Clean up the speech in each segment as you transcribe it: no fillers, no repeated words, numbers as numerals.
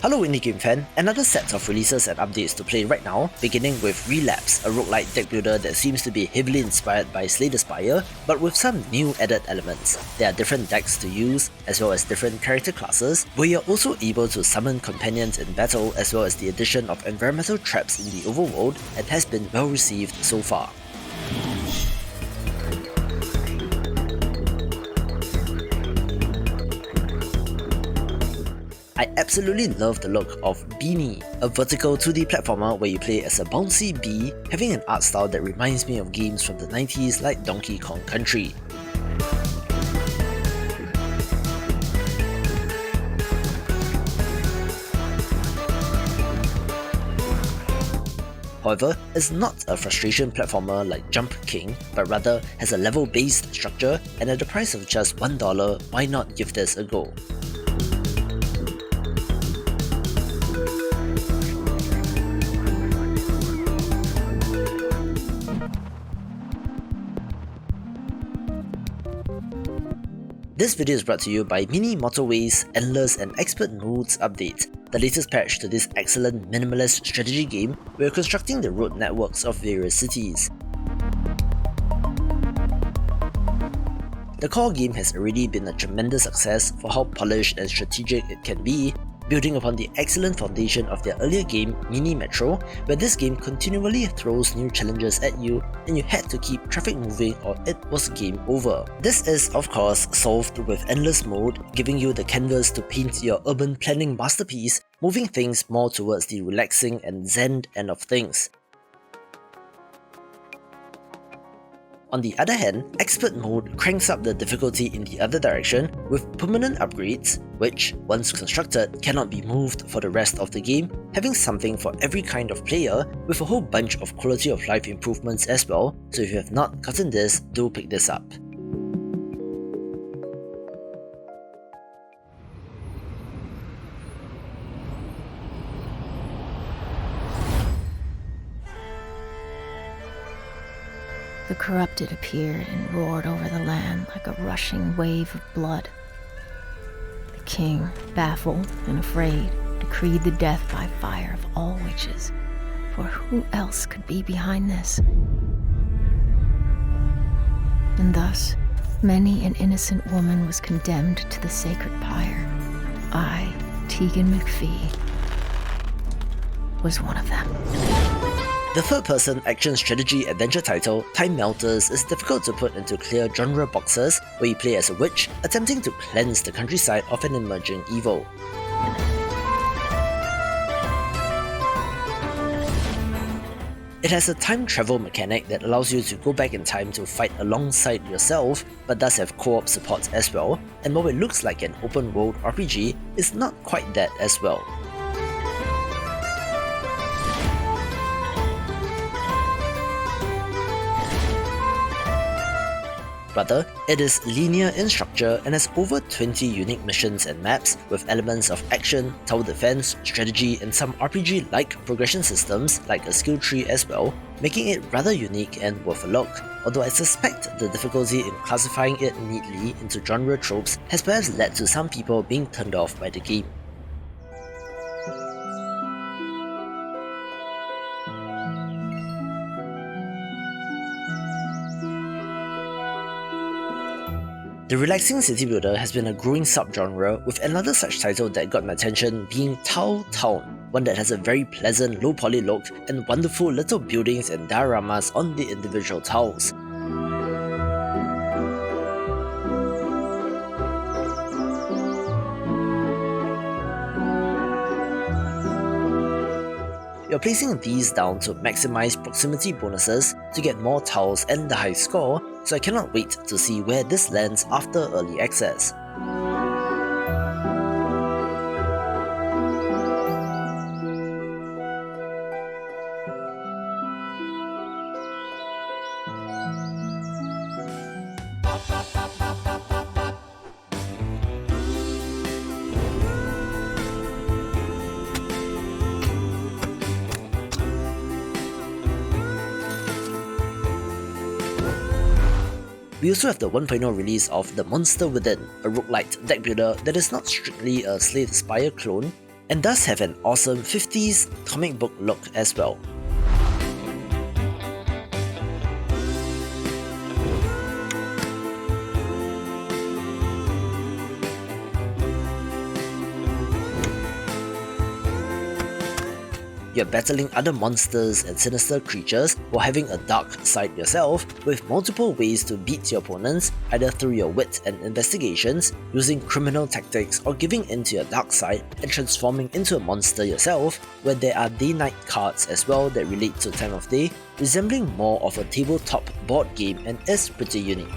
Hello indie game fan, another set of releases and updates to play right now, beginning with Relapse, a roguelike deck builder that seems to be heavily inspired by Slay the Spire, but with some new added elements. There are different decks to use, as well as different character classes, where you're also able to summon companions in battle, as well as the addition of environmental traps in the overworld, and has been well received so far. I absolutely love the look of Beeny, a vertical 2D platformer where you play as a bouncy bee, having an art style that reminds me of games from the 90s like Donkey Kong Country. However, it's not a frustration platformer like Jump King, but rather has a level-based structure, and at the price of just $1, why not give this a go? This video is brought to you by Mini Motorways Endless and Expert Modes Update, the latest patch to this excellent minimalist strategy game where you're constructing the road networks of various cities. The core game has already been a tremendous success for how polished and strategic it can be, building upon the excellent foundation of their earlier game, Mini Metro, where this game continually throws new challenges at you and you had to keep traffic moving or it was game over. This is, of course, solved with Endless Mode, giving you the canvas to paint your urban planning masterpiece, moving things more towards the relaxing and zen end of things. On the other hand, Expert Mode cranks up the difficulty in the other direction with permanent upgrades, which, once constructed, cannot be moved for the rest of the game, having something for every kind of player with a whole bunch of quality of life improvements as well, so if you have not gotten this, do pick this up. The corrupted appeared and roared over the land like a rushing wave of blood. The king, baffled and afraid, decreed the death by fire of all witches, for who else could be behind this? And thus, many an innocent woman was condemned to the sacred pyre. I, Tegan McPhee, was one of them. The third-person action strategy adventure title, TimeMelters, is difficult to put into clear genre boxes where you play as a witch attempting to cleanse the countryside of an emerging evil. It has a time travel mechanic that allows you to go back in time to fight alongside yourself, but does have co-op support as well, and while it looks like an open world RPG, it's not quite that as well. Rather, it is linear in structure and has over 20 unique missions and maps with elements of action, tower defense, strategy, and some RPG-like progression systems like a skill tree as well, making it rather unique and worth a look, although I suspect the difficulty in classifying it neatly into genre tropes has perhaps led to some people being turned off by the game. The relaxing city builder has been a growing subgenre, with another such title that got my attention being Tile Town, one that has a very pleasant low poly look and wonderful little buildings and dioramas on the individual tiles. You're placing these down to maximize proximity bonuses to get more tiles and the high score, so I cannot wait to see where this lands after early access. We also have the 1.0 release of The Monster Within, a roguelite deck builder that is not strictly a Slay the Spire clone, and does have an awesome 50s comic book look as well. You're battling other monsters and sinister creatures while having a dark side yourself, with multiple ways to beat your opponents, either through your wit and investigations, using criminal tactics, or giving in to your dark side and transforming into a monster yourself, where there are day-night cards as well that relate to time of day, resembling more of a tabletop board game and is pretty unique.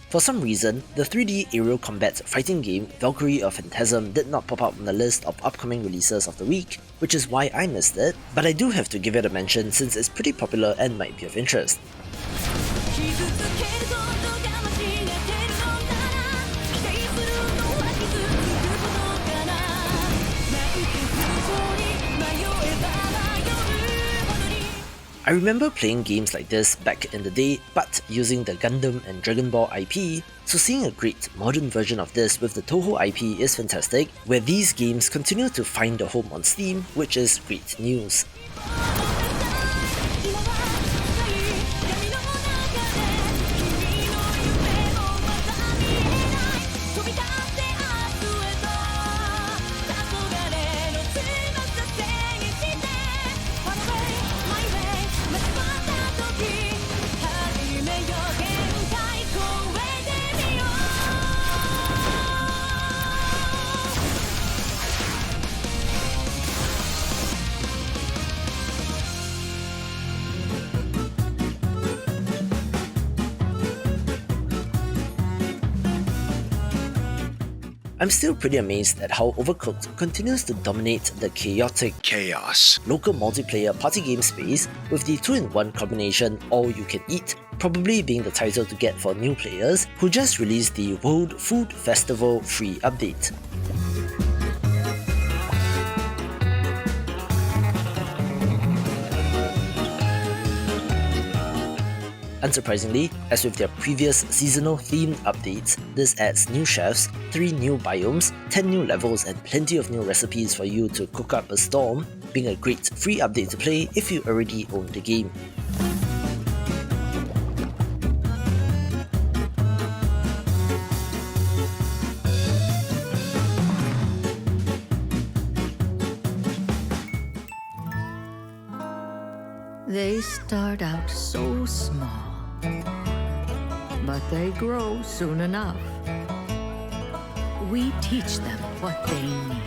For some reason, the 3D aerial combat fighting game Valkyrie of Phantasm did not pop up on the list of upcoming releases of the week, which is why I missed it, but I do have to give it a mention since it's pretty popular and might be of interest. I remember playing games like this back in the day, but using the Gundam and Dragon Ball IP, so seeing a great modern version of this with the Toho IP is fantastic, where these games continue to find a home on Steam, which is great news. I'm still pretty amazed at how Overcooked continues to dominate the chaotic chaos local multiplayer party game space, with the 2-in-1 combination All You Can Eat probably being the title to get for new players who just released the World Food Festival free update. Unsurprisingly, as with their previous seasonal themed updates, this adds new chefs, 3 new biomes, 10 new levels and plenty of new recipes for you to cook up a storm, being a great free update to play if you already own the game. They start out so small, but they grow soon enough. We teach them what they need.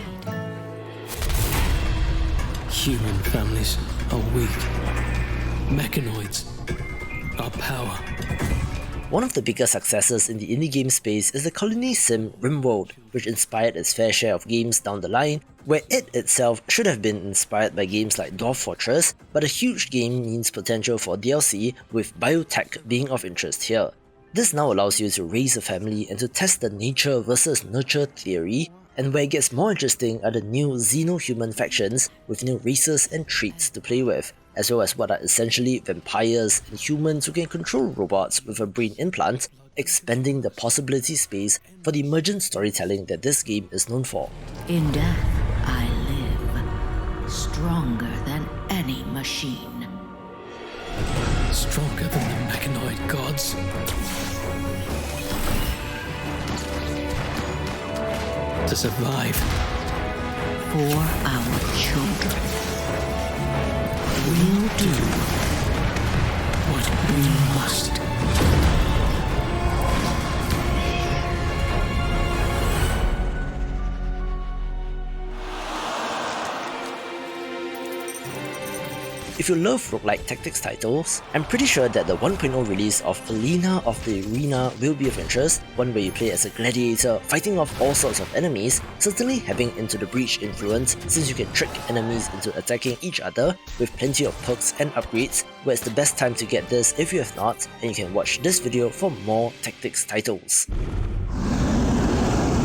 Human families are weak. Mechanoids are power. One of the bigger successes in the indie game space is the colony sim RimWorld, which inspired its fair share of games down the line, where it itself should have been inspired by games like Dwarf Fortress, but a huge game means potential for DLC, with biotech being of interest here. This now allows you to raise a family and to test the nature versus nurture theory, and where it gets more interesting are the new xeno-human factions with new races and traits to play with, as well as what are essentially vampires and humans who can control robots with a brain implant, expanding the possibility space for the emergent storytelling that this game is known for. In death, I live, stronger than any machine. Stronger than the mechanoid gods. To survive. For our children. We'll do what we must. If you love roguelike tactics titles, I'm pretty sure that the 1.0 release of Alina of the Arena will be of interest, one where you play as a gladiator fighting off all sorts of enemies, certainly having Into the Breach influence since you can trick enemies into attacking each other with plenty of perks and upgrades, where it's the best time to get this if you have not, and you can watch this video for more tactics titles.